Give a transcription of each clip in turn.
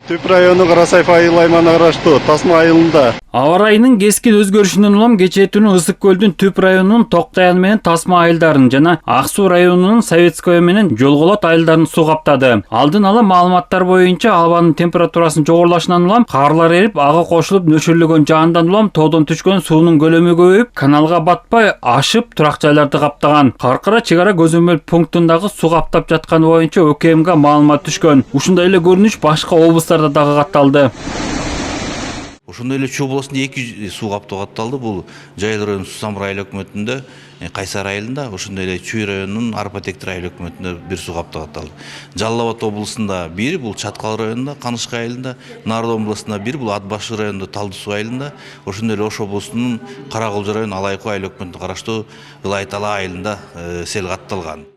Түп району Карасайф айыл аймагына караштуу Тасма айылында. Аба ырайынын кескин өзгөрүшүнөн улам кечээ түнү Ысык көлдүн Түп районунун Токтаян менен Тасма айылдарын жана Ак Суу районунун Советское менен Жолголот айылдарын суу каптады. Алдын ала маалыматтар боюнча абанын температурасынын жогорулашынан улам карлар эрип, ага кошулуп нөшөрлөгөн жаандан улам тоодон түшкөн суунун көлөмү көбөйүп, каналга батпай ашып турак жайларды каптаган. Каркыра чек ара көзөмөл пунктундагы суу каптап жатканы боюнча ÖKM'га маалымат түшкөн. Ушундай эле көрүнүш башка облустарда дагы катталды. Ошондой эле Чүй областында 2 суу каптоо катталды. Бул Жайыл районунун Сусамыр айыл өкмөтүндө, Кайсар айылында, ошондой эле Чүй районунун Арпатектир айыл өкмөтүндө 1 суу каптоо катталды. Жалал Абад облусунда 1, бул Чаткал районунда, Канышкы айылында, Нарын областында 1, бул Ат Башы районунда Талды суу айылында, ошондой эле Ош облусунун Караколжо району Алайкуу айыл өкмөтүнө караштуу Ылайтала айылында сел катталган.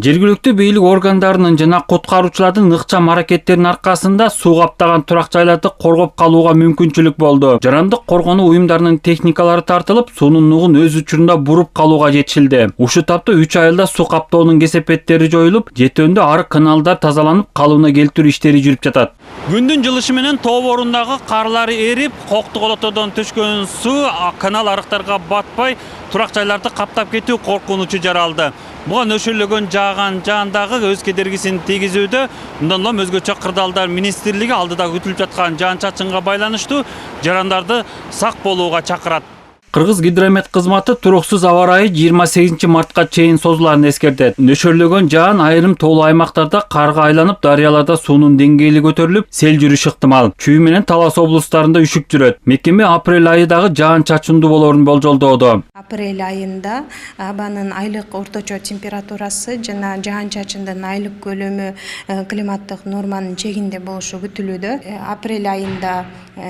Жергиликтүү бийлик органдарынын жана куткаруучулардын ыкчам аракеттеринин аркасында суу каптаган турак жайларды коргоп калууга мүмкүнчүлүк болду. Жарандык коргонуу уюмдарынын техникалары тартылып, суунун нугун өз учурунда буруп калууга жетишилди. Ушул тапта 3 айылда суу каптоонун кесепеттери жоюлуп, жетөөндө арык каналдар тазаланып, калыбына келтирүү иштери жүрүп жатат. Күндүн жылышы менен тоо борундагы карлар эрип, Коктуголотодон түшкөн суу канал арыктарга батпай, турак жайларды каптап кетүү коркунучу жаралды. Буга нөшөрлөгөн жааган жаандагы өз кедергисин тийгизүүдө, мындан улам өзгөчө кырдаалдар министрлиги алдыда күтүлүп жаткан жаан-чачынга байланыштуу жарандарды сак болууга чакырат. Кыргыз гидромет кызматы туруксуз аба ырайы 28 мартка чейин созуларын эскертет. Нөшөрлөгөн жаан айрым тоолуу аймактарда карга айланып, дарыяларда суунун деңгээли көтөрүлүп, сел жүрүшү ыктымал. Чүй менен Талас облустарында үшүк жүрөт. Мекеме апрель айыдагы жаан-чачындуу болоорун болжолдоодо. Апрель айында абанын айлык орточо температурасы жана жаан-чачындын айлык көлөмү климаттык норманын чегинде болушу күтүлүүдө. Апрель айында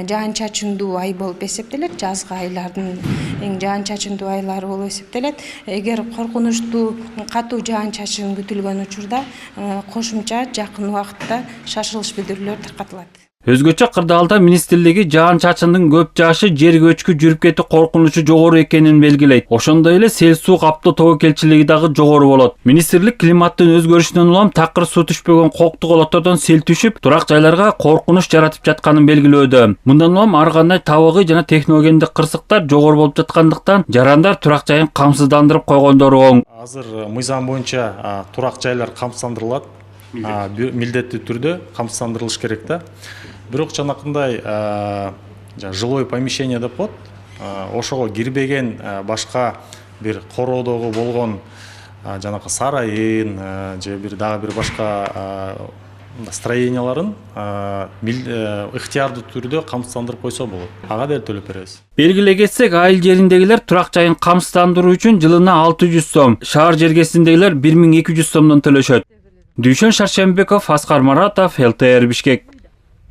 жаан-чачындуу ай болуп эсептелет, жазгы айлардын эң жаан-чачындуу айлары болуп эсептелет. Эгер коркунучтуу катуу жаан-чачын күтүлгөн учурда кошумча жакын убакытта шашылыш билдирүүлөр таркатылат. Өзгөчө кырдаалда министрлиги жаан-чачындын көп жаашы жер көчкү жүрүп кетүү коркунучу жогору экенин белгилейт. Ошондой эле сел суу каптоо тобокелчилиги дагы жогору болот. Министрлик климаттын өзгөрүшүнөн улам такыр суу түшпөгөн Коктуголотодон сел түшүп, турак жайларга коркунуч жаратып жатканын белгилөөдө. Мындан улам ар кандай табигый жана техногендик кырсыктар жогору болуп жаткандыктан жарандар турак жайын камсыздандырып койгондору оң. Азыр мыйзам боюнча турак жайлар камсыздандырылат. Милдеттүү түрдө камсыздандырылыш керек да. Бирок жанакындай жилой помещение деп коет. Ошого кирбеген башка бир короодогу болгон жанакы сарайын же бир дагы бир башка строенияларын ыктыярдуу түрдө камсыздандырып койсо болот. Ага да төлөп беребиз. Белгилей кетсек, айыл жериндегилер турак жайын камсыздандыруу үчүн жылына 600 сом, шаар жергесиндегилер 1200 сомдон төлөшөт. Дүйшөн Шаршембеков, Аскар Маратов, ЛТР Бишкек.